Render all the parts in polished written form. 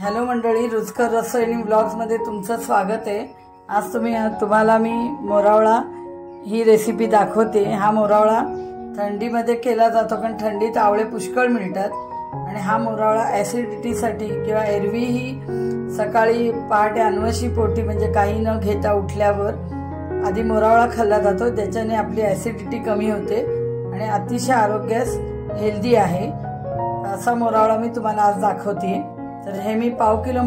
Hello मंडळी, रुचकर रसोई blogs मध्ये तुमचं स्वागत आहे। आज तुम्हाला मी मोरावळा ही रेसिपी दाखवते। हा मोरावळा थंडीमध्ये केला जातो, कारण थंडीत आवळे पुष्कळ मिळतात आणि हा मोरावळा ऍसिडिटी साठी किंवा एरवी ही सकाळी पहाटे अनवशी पोटी म्हणजे काही न घेता उठल्यावर आधी मोरावळा खाल्ला जातो, ज्याच्याने आपली ऍसिडिटी कमी होते आणि अतिशय आरोग्यास हेल्दी आहे। असा मोरावळा मी तुम्हाला आज दाखवते। तर हे मी पाव किलो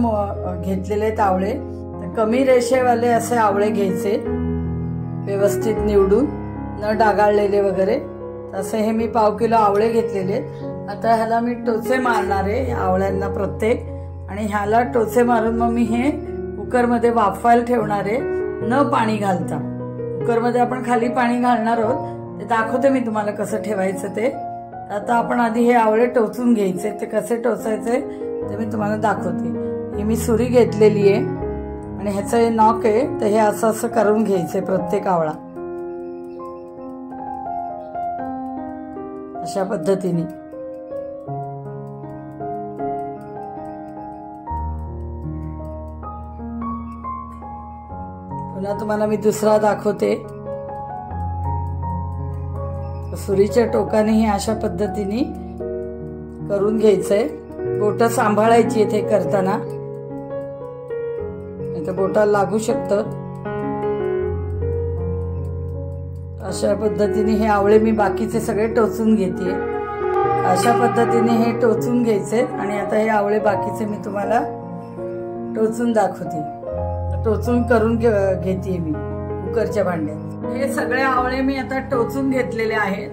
घेतलेले आहेत आवळे। तर कमी रेषेवाले असे आवळे घ्यायचे, व्यवस्थित निवडून, न डागाळलेले वगैरे। तसे हे मी पाव किलो आवळे घेतलेले। आता ह्याला मी टोचे मारणार आहे आवळ्यांना प्रत्येक, आणि ह्याला टोचे मारून मग मी हे कुकर मध्ये वाफवायला ठेवणार आहे, न पाणी घालता। कुकर मध्ये आपण खाली पाणी घालणार आहोत, ते दाखवते मी तुम्हाला कसं ठेवायचं ते। आता आपण आधी हे आवळे टोचून घ्यायचे, ते कसे टोचायचे ते मी तुम्हाला दाखवते। ही मी सुरी घेतलेली आहे आणि ह्याचं हे नॉक आहे, तर हे असं असं करून घ्यायचे प्रत्येक आवळा, अशा पद्धतीने। पुन्हा तुम्हाला मी दुसरा दाखवते। सुरीच्या टोकाने हे अशा पद्धतीने करून घ्यायचंय। बोट सांभाळायची इथे करताना, नाही तर बोटाला लागू शकतं। अशा पद्धतीने हे आवळे मी बाकीचे सगळे टोचून घेते। अशा पद्धतीने हे टोचून घ्यायचे आणि आता हे आवळे बाकीचे मी तुम्हाला टोचून दाखवते। टोचून करून घेते मी कुकरच्या भांड्यात। हे सगळे आवळे मी आता टोचून घेतलेले आहेत।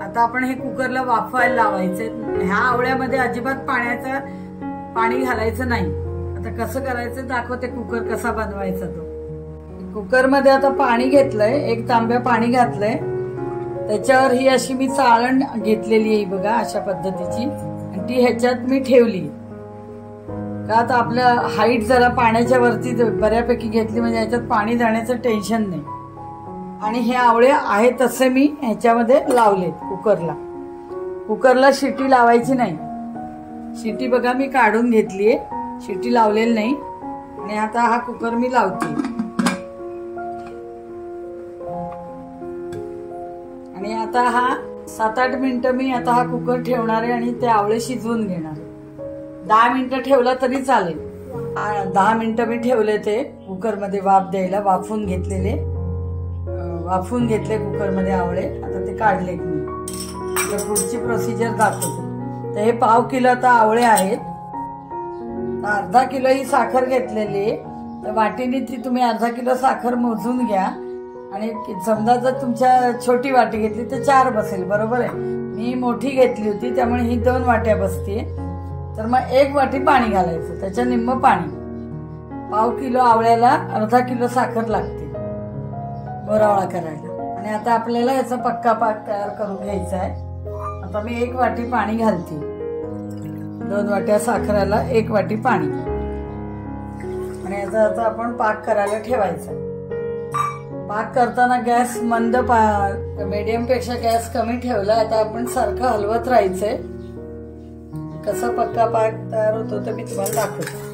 आता आपण हे कुकरला वाफवायला लावायचे। ह्या आवळ्यामध्ये अजिबात पाणी घालायचं नाही। आता कसं करायचं दाखवते, कुकर कसा बनवायचा तो। कुकर मध्ये आता पाणी घेतलंय, एक तांब्या पाणी घातलंय, त्याच्यावर ही अशी मी चाळण घेतलेली आहे बघा, अशा पद्धतीची, आणि ती ह्याच्यात मी ठेवली। का आता आपल्या हाईट जरा पाण्याच्या वरती बऱ्यापैकी घेतली, म्हणजे ह्याच्यात पाणी जाण्याचं टेन्शन नाही। आणि हे आवळे आहे तसे मी ह्याच्यामध्ये लावले कुकरला। कुकरला शिटी लावायची नाही। शिटी बघा मी काढून घेतलीये, शिटी लावलेली नाही। आणि आता हा कुकर मी लावते आणि आता हा 7-8 मिनिटं मी आता हा कुकर ठेवणार आहे आणि ते आवळे शिजवून घेणार आहे। 10 मिनिटं ठेवला तरी चालेल। 10 मिनिटं मी ठेवले ते कुकर मध्ये वाफ द्यायला, वाफून घेतले कुकरमध्ये आवळे। आता ते काढले मी, तर पुढची प्रोसिजर दाखवते। तर हे पाव किलो आता आवळे आहेत, अर्धा किलो ही साखर घेतलेली आहे। तर वाटीने ती तुम्ही अर्धा किलो साखर मोजून घ्या, आणि समजा जर तुमच्या छोटी वाटी घेतली तर 4 बसेल, बरोबर आहे। मी मोठी घेतली होती त्यामुळे ही 2 वाट्या बसते। तर मग 1 वाटी पाणी घालायचं, त्याच्या निम्म पाणी। पाव किलो आवळ्याला अर्धा किलो साखर लागते मोरावळा करायला। आणि आता आपल्याला याचा पक्का पाक तयार करून घ्यायचा आहे। आता मी 1 वाटी पाणी घालते, 2 वाट्या साखरेला 1 वाटी पाणी, आणि याचा आता आपण पाक करायला ठेवायचा। पाक करताना गॅस मंद, मीडियम पेक्षा गॅस कमी ठेवला। आता आपण सारखं हलवत राहायचंय। कसा पक्का पाक तयार होतो ते मी तुम्हाला दाखवते।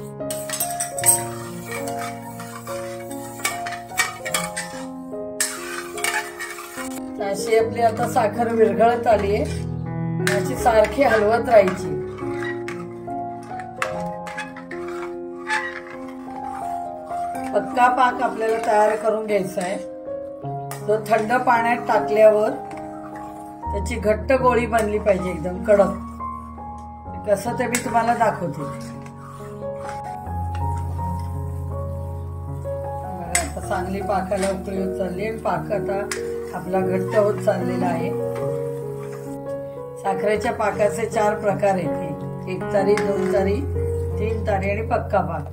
अशी आपली आता साखर विरघळत आली आहे, याची सारखी हलवत राहायची। पक्का पाक आपल्याला तयार करून घ्यायचा आहे। तो थंड पाण्यात टाकल्यावर त्याची घट्ट गोळी बनली पाहिजे, एकदम कडक। कसं ते मी तुम्हाला दाखवते। आता चांगली पाकाला उकळी होत चालली आहे। पाक आता आपला घट्ट होत चाललेला आहे। साखरेच्या पाकाचे 4 प्रकार आहेत, 1 तारी, 2 तारी, 3 तारी आणि पक्का पाक।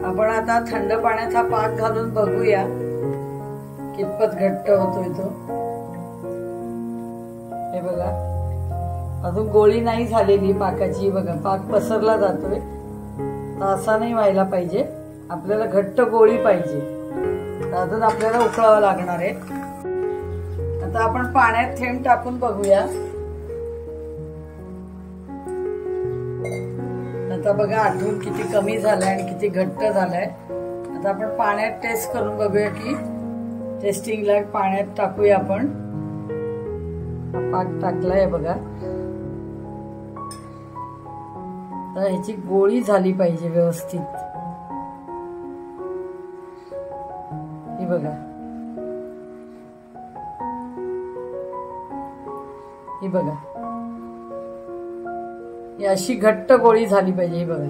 आपण आता थंड पाण्यात हा पाक घालून बघूया कितपत घट्ट होतोय तो। हे बघा, अजून गोळी नाही झालेली पाकाची, बघा पाक पसरला जातोय। तर असा नाही व्हायला पाहिजे, आपल्याला घट्ट गोळी पाहिजे। अजून आपल्याला उकळावं लागणार आहे। आता आपण पाण्यात थेंब टाकून बघूया। आता बघा आठवून किती कमी झालाय आणि किती घट्ट झालाय। आता आपण पाण्यात टेस्ट करून बघूया की टेस्टिंगला पाण्यात टाकूया आपण। पाक टाकलाय बघा। तर ह्याची गोळी झाली पाहिजे व्यवस्थित। हे बघा, ही बघा, ही अशी घट्ट गोळी झाली पाहिजे। ही बघा,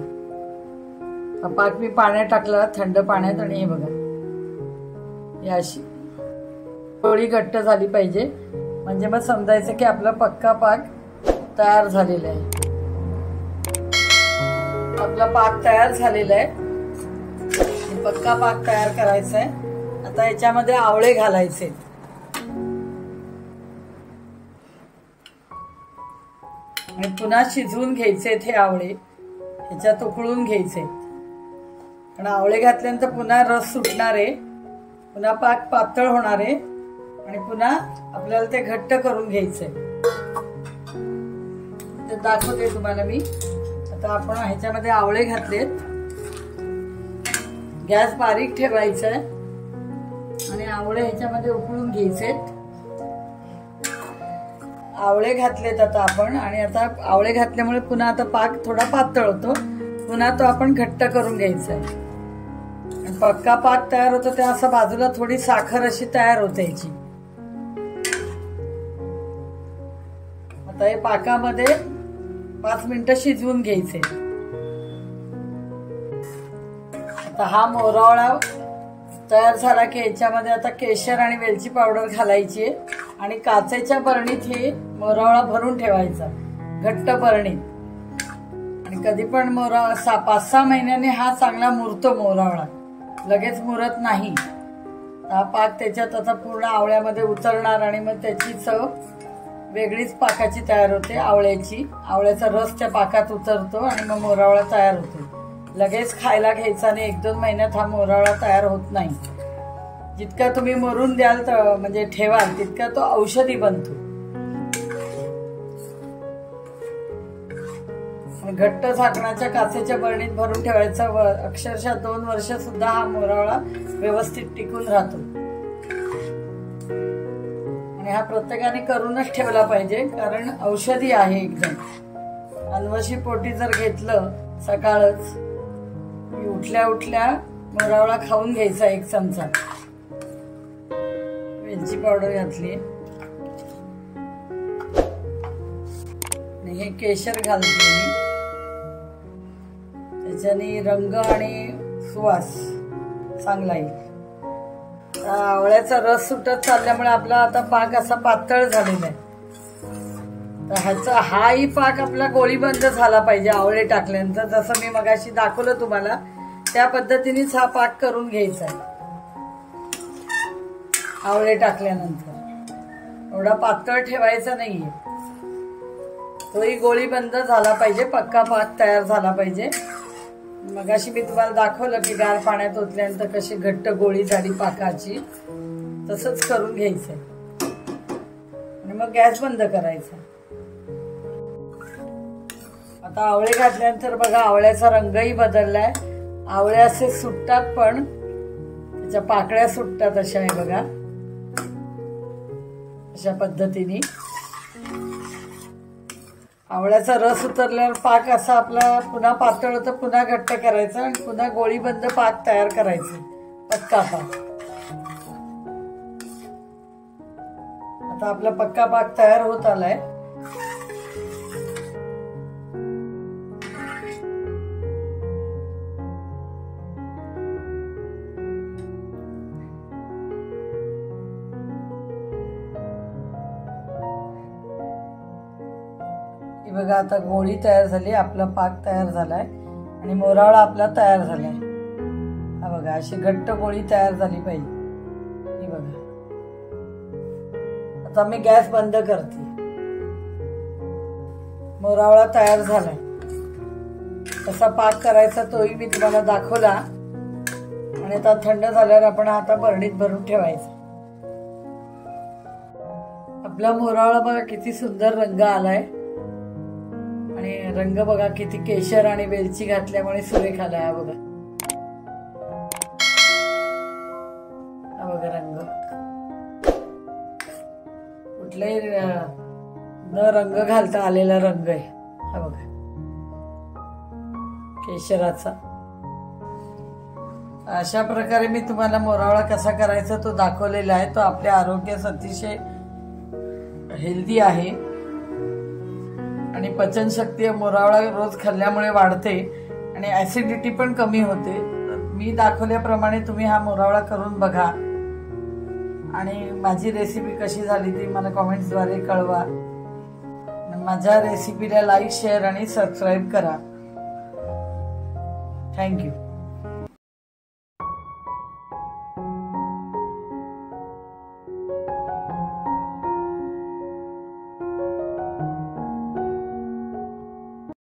हा पाक मी पाण्यात टाकला, थंड पाण्यात, आणि हे बघा ही अशी गोळी घट्ट झाली पाहिजे। म्हणजे मग समजायचं की आपला पक्का पाक तयार झालेला आहे। आपला पाक तयार झालेला आहे, पक्का पाक तयार करायचा आहे। आता याच्यामध्ये आवळे घालायचे आणि पुन्हा शिजवून घ्यायचे। हे आवळे ह्याच्यात उकळून घ्यायचे, कारण आवळे घातल्यानंतर पुन्हा रस सुटणार आहे, पुन्हा पाक पातळ होणार आहे आणि पुन्हा आपल्याला ते घट्ट करून घ्यायचंय। ते दाखवते तुम्हाला मी। आता आपण ह्याच्यामध्ये आवळे घातलेत, गॅस बारीक ठेवायचा आहे आणि आवळे ह्याच्यामध्ये उकळून घ्यायचे। आवळे घातलेत आता आपण, आणि आता आवळे घातल्यामुळे पुन्हा आता पाक थोडा पातळ होतो, पुन्हा तो आपण घट्ट करून घ्यायचा आहे। पक्का पाक तयार होतो त्या असं बाजूला थोडी साखर अशी तयार होते याची। आता हे पाकामध्ये 5 मिनिटं शिजवून घ्यायचे। आता हा मोरावळा तयार झाला की याच्यामध्ये आता केशर आणि वेलची पावडर घालायची आणि काचेच्या बरणीत हे मोरावळा भरून ठेवायचा, घट्ट बरणीत। आणि कधी पण 5-6 महिन्याने हा चांगला मुरतो मोरावळा, लगेच मुरत नाही। हा पाक त्याच्यात आता पूर्ण आवळ्यामध्ये उतरणार आणि मग त्याची चव वेगळीच पाकाची तयार होते आवळ्याची। आवळ्याचा रस त्या पाकात उतरतो आणि मग मोरावळा तयार होतो। लगेच खायला घ्यायचा आणि 1-2 महिन्यात हा मोरावळा तयार होत नाही। जितका तुम्ही मुरून द्याल तर म्हणजे ठेवाल तितका तो औषधी बनतो। घट्ट झाकणाच्या काचेच्या बरणीत भरून ठेवायचा, अक्षरशः 2 वर्ष सुद्धा हा मोरावळा व्यवस्थित टिकून राहतो। आणि हा प्रत्येकाने करूनच ठेवला पाहिजे, कारण औषधी आहे एकदम। अन्वशी पोटी जर घेतलं सकाळच, उठल्या उठल्या मोरावळा खाऊन घ्यायचा 1 चमचा। वेलची पावडर घातली आणि हे केशर घालते मी, त्याच्याने रंग आणि सुवास चांगला येईल। आवळ्याचा रस सुटत चालल्यामुळे आपला आता पाक असा पातळ झालेला आहे। तर हाही पाक आपला गोळीबंद झाला पाहिजे आवळे टाकल्यानंतर। जसं मी मगाशी दाखवलं तुम्हाला त्या पद्धतीनेच हा पाक करून घ्यायचा आहे आवळे टाकल्यानंतर। एवढा पातळ ठेवायचा नाहीये, तोही गोळीबंद झाला पाहिजे, पक्का पाक तयार झाला पाहिजे। मगाशी मी तुम्हाला दाखवलं की गार पाण्यात ओतल्यानंतर कशी घट्ट गोळी झाली पाकाची, तसंच करून घ्यायचंय आणि मग गॅस बंद करायचा। आता आवळे घातल्यानंतर बघा आवळ्याचा रंगही बदललाय। आवळे असे सुटतात पण त्याच्या पाकळ्या सुटतात, अशा आहे बघा, अशा पद्धतीने। आवळ्याचा रस उतरल्यावर पाक असा आपला पुन्हा पातळ होतं, पुन्हा घट्ट करायचा आणि पुन्हा गोळीबंद पाक तयार करायचे, पक्का पाक। आता आपला पक्का पाक तयार होत आलाय। बघा आता गोळी तयार झाली, आपला पाक तयार झालाय आणि मोरावळा आपला तयार झालाय। हा बघा अशी घट्ट गोळी तयार झाली पाहिजे। ही बघा, आता मी गॅस बंद करते। मोरावळा तयार झालाय, कसा पाक करायचा तोही मी तुम्हाला दाखवला। आणि आता थंड झाल्यावर आपण आता बरणीत भरून ठेवायचा। आपला मोरावळा बघा किती सुंदर रंग आलाय आणि रंग बघा किती केशर आणि वेलची घातल्यामुळे सुरेख आला. हा बघा, हा बघा रंग, कुठलाही न रंग घालता आलेला रंग आहे. हा बघा केशराचा. अशा प्रकारे मी तुम्हाला मोरावळा कसा करायचा तो दाखवलेला आहे. तो आपल्या आरोग्यास अतिशय हेल्दी आहे आणि पचनशक्ती मोरावळा रोज खाल्ल्यामुळे वाढते आणि ऍसिडिटी पण कमी होते. मी दाखवल्याप्रमाणे तुम्ही हा मोरावळा करून बघा आणि माझी रेसिपी कशी झाली ती मला कमेंट्सद्वारे कळवा. माझ्या रेसिपीला लाईक, शेअर आणि सबस्क्राईब करा. थँक्यू.